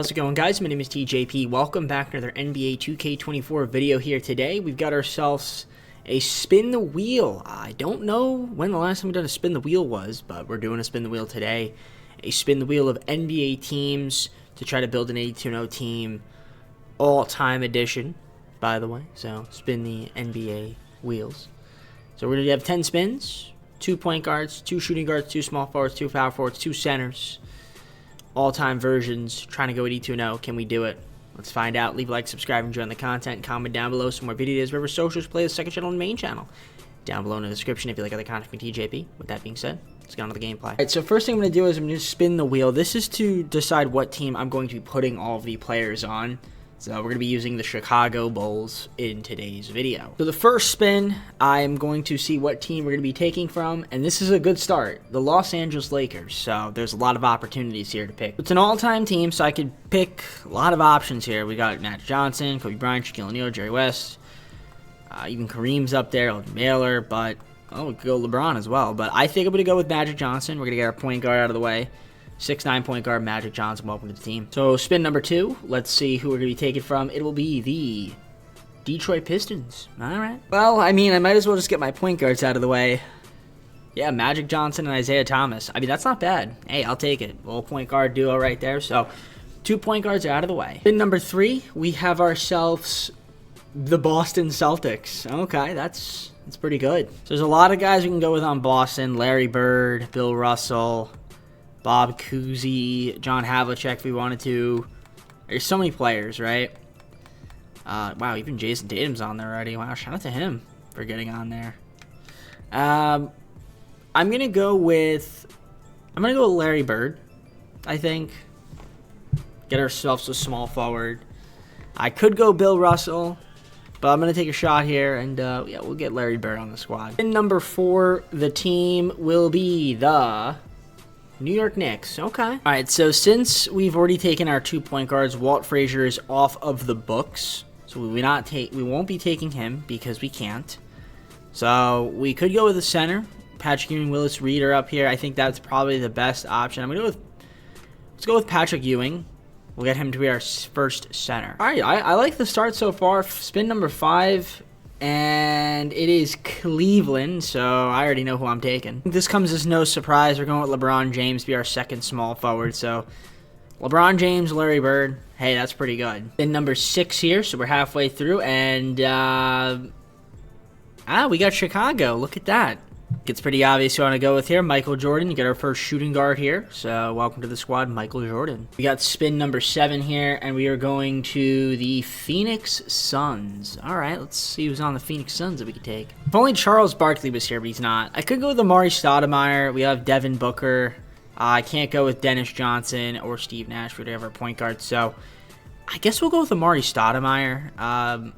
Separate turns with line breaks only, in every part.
How's it going, guys? My name is TJP. Welcome back to another NBA 2K24 video here today. We've got ourselves a spin the wheel. I don't know when the last time we done a spin the wheel was, but we're doing a spin the wheel today. A spin the wheel of NBA teams to try to build an 82-0 team. All-time edition, by the way. So, spin the NBA wheels. So, we're going to have 10 spins, 2 point guards, 2 shooting guards, 2 small forwards, 2 power forwards, 2 centers. All-time versions, trying to go 82-0. Can we do it? Let's find out. Leave a like, subscribe, enjoy the content, comment down below some more videos, wherever socials, play the second channel and main channel. Down below in the description if you like other content from TJP. With that being said, let's get on to the gameplay. Alright, so first thing I'm going to do is I'm going to spin the wheel. This is to decide what team I'm going to be putting all of the players on. So we're going to be using the Chicago Bulls in today's video. So the first spin, I'm going to see what team we're going to be taking from, and this is a good start. The Los Angeles Lakers, so there's a lot of opportunities here to pick. It's an all-time team, so I could pick a lot of options here. We got Magic Johnson, Kobe Bryant, Shaquille O'Neal, Jerry West, even Kareem's up there, Elgin Baylor, but we could go LeBron as well. But I think I'm going to go with Magic Johnson. We're going to get our point guard out of the way. 6'9" point guard, Magic Johnson, welcome to the team. So, spin number 2, let's see who we're going to be taking from. It will be the Detroit Pistons. Alright. Well, I mean, I might as well just get my point guards out of the way. Yeah, Magic Johnson and Isaiah Thomas. I mean, that's not bad. Hey, I'll take it. Little point guard duo right there. So, 2 point guards are out of the way. Spin number 3, we have ourselves the Boston Celtics. Okay, that's pretty good. So, there's a lot of guys we can go with on Boston. Larry Bird, Bill Russell, Bob Cousy, John Havlicek if we wanted to. There's so many players, right? Wow, even Jason Tatum's on there already. Wow, shout out to him for getting on there. I'm gonna go with Larry Bird, I think. Get ourselves a small forward. I could go Bill Russell, but I'm gonna take a shot here, and yeah, we'll get Larry Bird on the squad. In number 4, the team will be the New York Knicks. Okay. All right, so since we've already taken our 2 point guards, Walt Frazier is off of the books. So we won't be taking him because we can't. So we could go with the center. Patrick Ewing, Willis Reed are up here. I think that's probably the best option. Let's go with Patrick Ewing. We'll get him to be our first center. All right, I like the start so far. Spin number 5. And it is Cleveland, so I already know who I'm taking. This comes as no surprise. We're going with LeBron James to be our second small forward. So LeBron James, Larry Bird. Hey, that's pretty good. Then number 6 here, so we're halfway through. And, we got Chicago. Look at that. It's pretty obvious who I want to go with here. Michael Jordan. You get our first shooting guard here. So welcome to the squad, Michael Jordan. We got spin number 7 here, and we are going to the Phoenix Suns. All right, let's see who's on the Phoenix Suns that we could take. If only Charles Barkley was here, but he's not. I could go with Amari Stoudemire. We have Devin Booker. I can't go with Dennis Johnson or Steve Nash. We have our point guard. So I guess we'll go with Amari Stoudemire.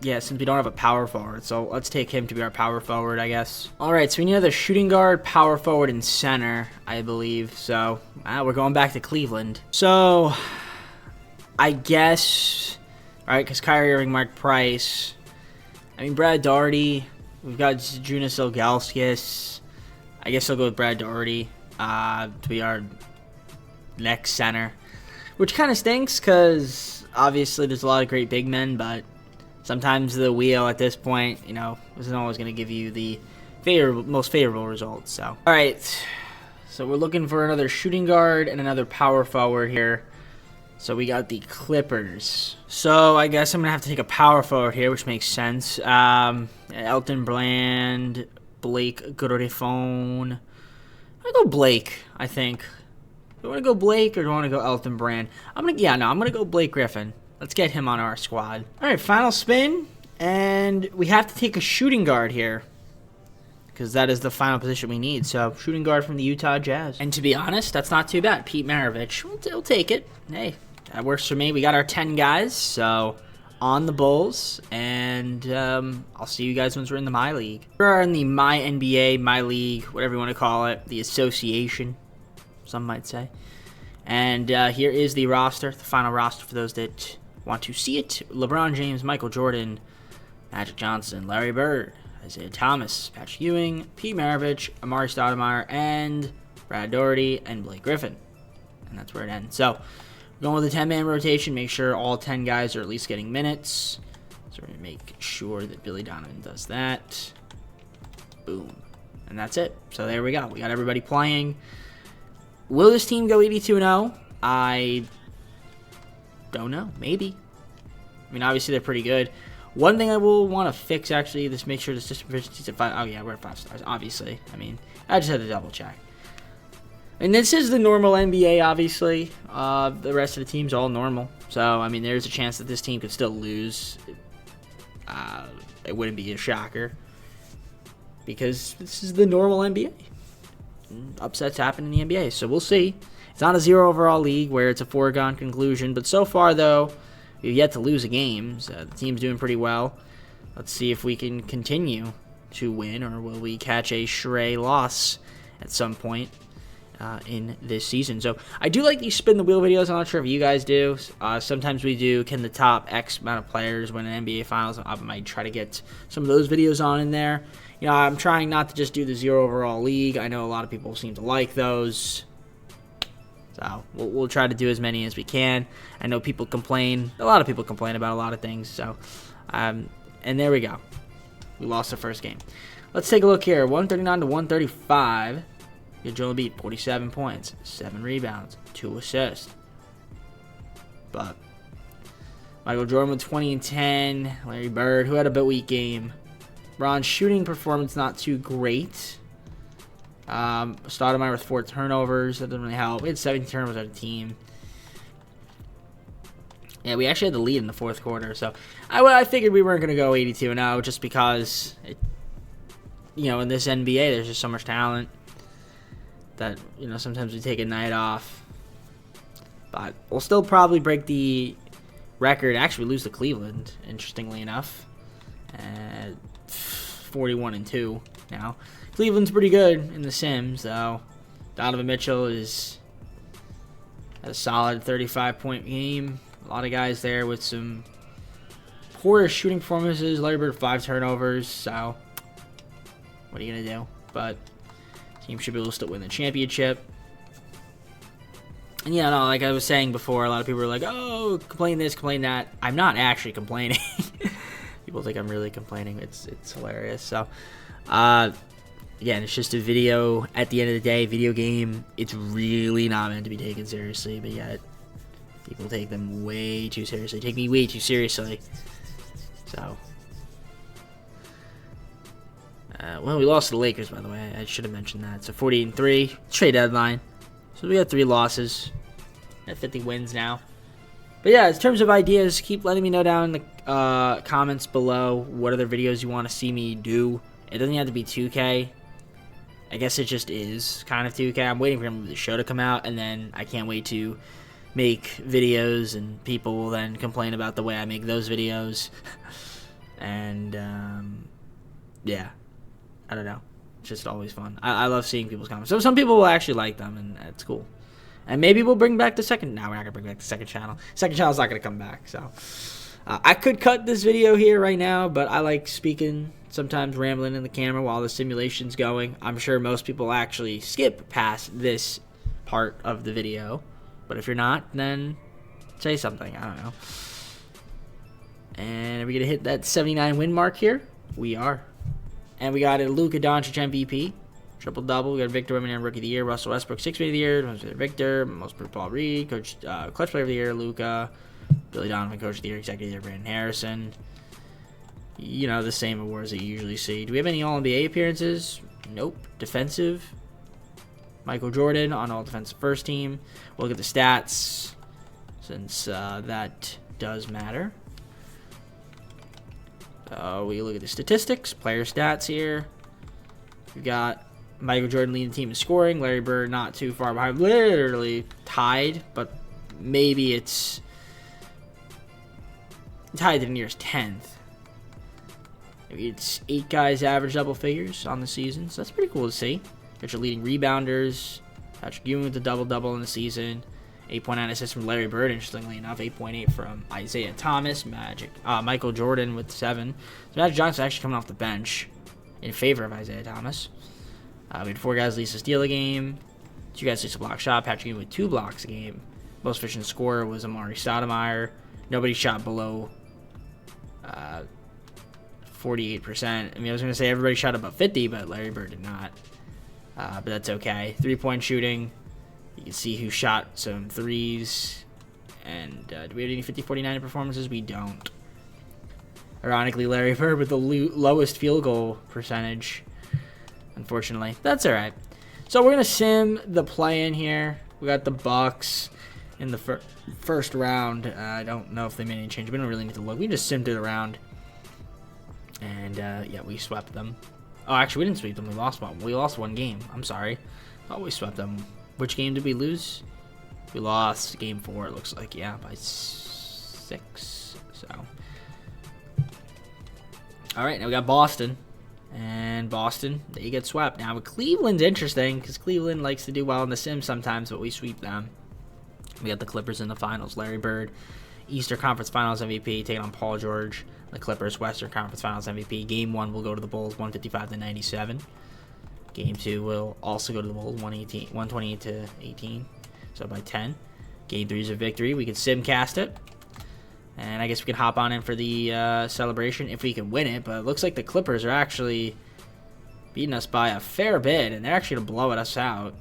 Yeah, since we don't have a power forward, so let's take him to be our power forward, I guess. All right, so we need another shooting guard, power forward, and center, I believe. So we're going back to Cleveland. So I guess, all right, because Kyrie Irving, Mark Price. I mean, Brad Daugherty. We've got Junas Ilgauskas. I guess I'll go with Brad Daugherty to be our next center, which kind of stinks because obviously there's a lot of great big men, but sometimes the wheel at this point, isn't always going to give you the most favorable results. So, all right. So we're looking for another shooting guard and another power forward here. So we got the Clippers. So I guess I'm going to have to take a power forward here, which makes sense. Elton Brand, Blake Griffin. I go Blake, I think. Do I want to go Blake or do I want to go Elton Brand? I'm going to go Blake Griffin. Let's get him on our squad. All right, final spin. And we have to take a shooting guard here, because that is the final position we need. So, shooting guard from the Utah Jazz. And to be honest, that's not too bad. Pete Maravich. We'll take it. Hey, that works for me. We got our 10 guys, so on the Bulls. And I'll see you guys once we're in the My League. We're in the MyNBA, My League, whatever you want to call it. The association, some might say. And here is the roster, the final roster for those that want to see it. LeBron James, Michael Jordan, Magic Johnson, Larry Bird, Isaiah Thomas, Patrick Ewing, Pete Maravich, Amari Stoudemire, and Brad Daugherty, and Blake Griffin. And that's where it ends. So, Going with the 10-man rotation, make sure all 10 guys are at least getting minutes. So we're going to make sure that Billy Donovan does that. Boom. And that's it. So there we go. We got everybody playing. Will this team go 82-0? I don't know. Maybe. I mean, obviously they're pretty good. One thing I will want to fix, actually, is make sure the system efficiency is at 5. Oh, yeah, we're at 5 stars, obviously. I mean, I just had to double check. And this is the normal NBA, obviously. The rest of the team's all normal. So, I mean, there's a chance that this team could still lose. It wouldn't be a shocker. Because this is the normal NBA. Upsets happen in the NBA, so we'll see. It's not a 0 overall league where it's a foregone conclusion. But so far, though, we've yet to lose a game. So the team's doing pretty well. Let's see if we can continue to win, or will we catch a stray loss at some point in this season. So I do like these spin the wheel videos. I'm not sure if you guys do. Sometimes we do, can the top X amount of players win an NBA Finals? I might try to get some of those videos on in there. You know, I'm trying not to just do the 0 overall league. I know a lot of people seem to like those. So we'll try to do as many as we can. I know people complain. A lot of people complain about a lot of things. So, and there we go. We lost the first game. Let's take a look here. 139 to 135. Joel Embiid, 47 points, 7 rebounds, 2 assists. But Michael Jordan with 20 and 10. Larry Bird, who had a bit weak game. Bron's shooting performance not too great. Stoudemire with 4 turnovers. That doesn't really help. We had 17 turnovers as a team. Yeah, we actually had the lead in the fourth quarter. So I figured we weren't going to go 82-0 just because, in this NBA, there's just so much talent that, sometimes we take a night off. But we'll still probably break the record. Actually, we lose to Cleveland, interestingly enough. 41 and 2 now. Cleveland's pretty good in the Sims, though. Donovan Mitchell has a solid 35-point game. A lot of guys there with some poor shooting performances. Larry Bird, 5 turnovers. So, what are you going to do? But team should be able to still win the championship. And like I was saying before, a lot of people are like, oh, complain this, complain that. I'm not actually complaining. People think I'm really complaining. It's hilarious. So, again, it's just a video. At the end of the day, video game, it's really not meant to be taken seriously, but yet people take them way too seriously. Take me way too seriously. So, well, we lost to the Lakers, by the way. I should have mentioned that. So 48-3, trade deadline. So we got 3 losses. At 50 wins now. But yeah, in terms of ideas, keep letting me know down in the comments below what other videos you want to see me do. It doesn't have to be 2K. I guess it just is kind of 2K. I'm waiting for the show to come out, and then I can't wait to make videos, and people will then complain about the way I make those videos. And, yeah. I don't know. It's just always fun. I love seeing people's comments. So some people will actually like them, and it's cool. And maybe we'll bring back the second. No, we're not going to bring back the second channel. Second channel's not going to come back. So I could cut this video here right now, but I like speaking, sometimes rambling in the camera while the simulation's going. I'm sure most people actually skip past this part of the video. But if you're not, then say something. I don't know. And are we going to hit that 79 win mark here? We are. And we got a Luka Doncic MVP. Triple-double. We got Victor Wembanyama Rookie of the Year. Russell Westbrook, 6th Man of the Year. Victor. Most per Paul Reed. Clutch Player of the Year, Luka. Billy Donovan, Coach of the Year. Executive of the Year, Brandon Harrison. The same awards that you usually see. Do we have any All-NBA appearances? Nope. Defensive. Michael Jordan on All-Defensive First Team. We'll look at the stats, since that does matter. We look at the statistics. Player stats here. We've got Michael Jordan leading the team in scoring. Larry Bird not too far behind. Literally tied, but maybe it's tied to the nearest 10th. Maybe it's 8 guys average double figures on the season, so that's pretty cool to see. Got your leading rebounders. Patrick Ewing with the double-double in the season. 8.9 assists from Larry Bird, interestingly enough. 8.8 from Isaiah Thomas. Michael Jordan with 7. So Magic Johnson actually coming off the bench in favor of Isaiah Thomas. We had 4 guys lead to steal a game. 2 guys lead to block shot. Patrick Ewing with 2 blocks a game. Most efficient scorer was Amari Stoudemire. Nobody shot below 48%. I mean, I was going to say everybody shot above 50, but Larry Bird did not. But that's okay. 3-point shooting. You can see who shot some threes. And do we have any 50-49 performances? We don't. Ironically, Larry Bird with the lowest field goal percentage. Unfortunately. That's all right. So we're going to sim the play-in here. We got the Bucks in the first round. I don't know if they made any change. We don't really need to look. We just simmed it around. And, yeah, we swept them. Oh, actually, we didn't sweep them. We lost one. We lost one game. I'm sorry. Thought we swept them. Which game did we lose? We lost game 4, it looks like. Yeah, by 6. So. All right, now we got Boston. And Boston, they get swept. Now, Cleveland's interesting because Cleveland likes to do well in the sim sometimes, but we sweep them. We got the Clippers in the finals. Larry Bird, Eastern Conference Finals MVP, taking on Paul George. The Clippers, Western Conference Finals MVP. Game 1 will go to the Bulls, 155-97. Game 2 will also go to the Bulls, 128-18. So by 10. Game 3 is a victory. We can simcast it. And I guess we can hop on in for the celebration if we can win it. But it looks like the Clippers are actually beating us by a fair bit. And they're actually going to blow us out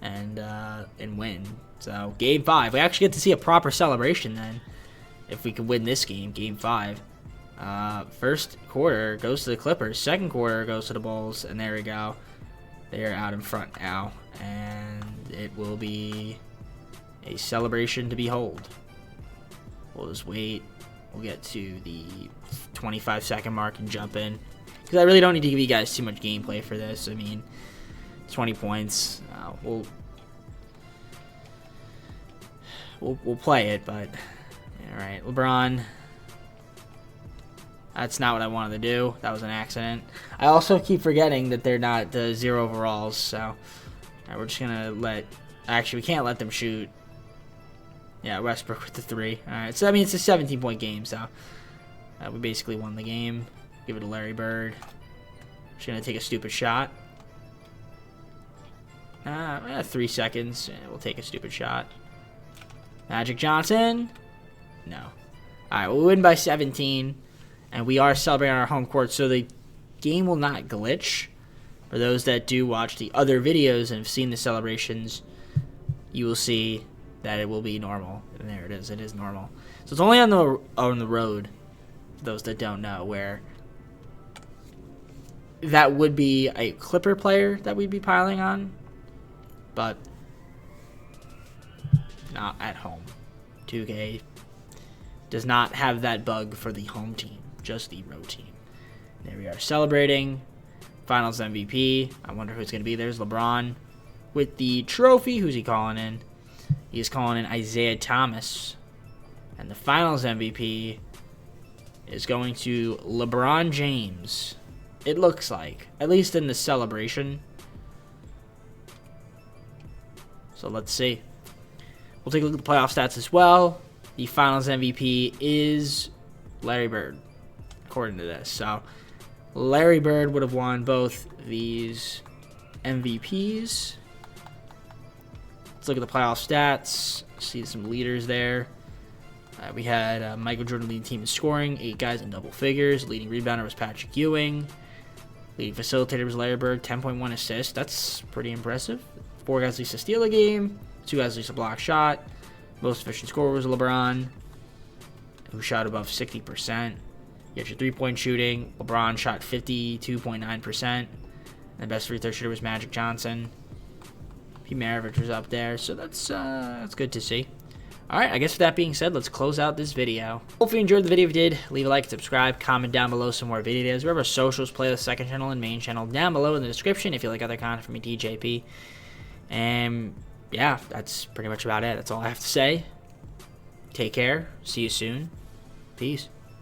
and win. So game 5. We actually get to see a proper celebration then. If we can win this game, game 5. First quarter goes to the Clippers. Second quarter goes to the Bulls. And there we go. They are out in front now. And it will be a celebration to behold. We'll just wait. We'll get to the 25-second mark and jump in. Because I really don't need to give you guys too much gameplay for this. I mean, 20 points. We'll play it, but... All right, LeBron. That's not what I wanted to do. That was an accident. I also keep forgetting that they're not the 0 overalls, so we're just going to let... Actually, we can't let them shoot. Yeah, Westbrook with the 3. All right, so I mean, it's a 17-point game, so we basically won the game. Give it to Larry Bird. Just going to take a stupid shot. 3 seconds. We'll take a stupid shot. Magic Johnson. No. All right, we'll win by 17, and we are celebrating on our home court, so the game will not glitch. For those that do watch the other videos and have seen the celebrations, you will see that it will be normal. And there it is. It is normal. So it's only on the road, for those that don't know, where that would be a Clipper player that we'd be piling on, but not at home. 2K does not have that bug for the home team, just the road team. There we are celebrating. Finals MVP. I wonder who's going to be. There's LeBron with the trophy. Who's he calling in? He's calling in Isaiah Thomas. And the Finals MVP is going to LeBron James. It looks like. At least in the celebration. So let's see. We'll take a look at the playoff stats as well. The Finals MVP is Larry Bird, according to this. So Larry Bird would have won both these MVPs. Let's look at the playoff stats. See some leaders there. We had Michael Jordan leading the team in scoring, 8 guys in double figures. Leading rebounder was Patrick Ewing. Leading facilitator was Larry Bird, 10.1 assists. That's pretty impressive. 4 guys least to steal a game. 2 guys least to block shot. Most efficient scorer was LeBron, who shot above 60%. You have your 3-point shooting. LeBron shot 52.9%. And the best free throw shooter was Magic Johnson. P. Maravich was up there, so that's good to see. All right, I guess with that being said, let's close out this video. Hope you enjoyed the video. If you did, leave a like, subscribe, comment down below some more videos. Wherever socials, playlist, second channel, and main channel down below in the description if you like other content from me, DJP. And yeah, that's pretty much about it. That's all I have to say. Take care. See you soon. Peace.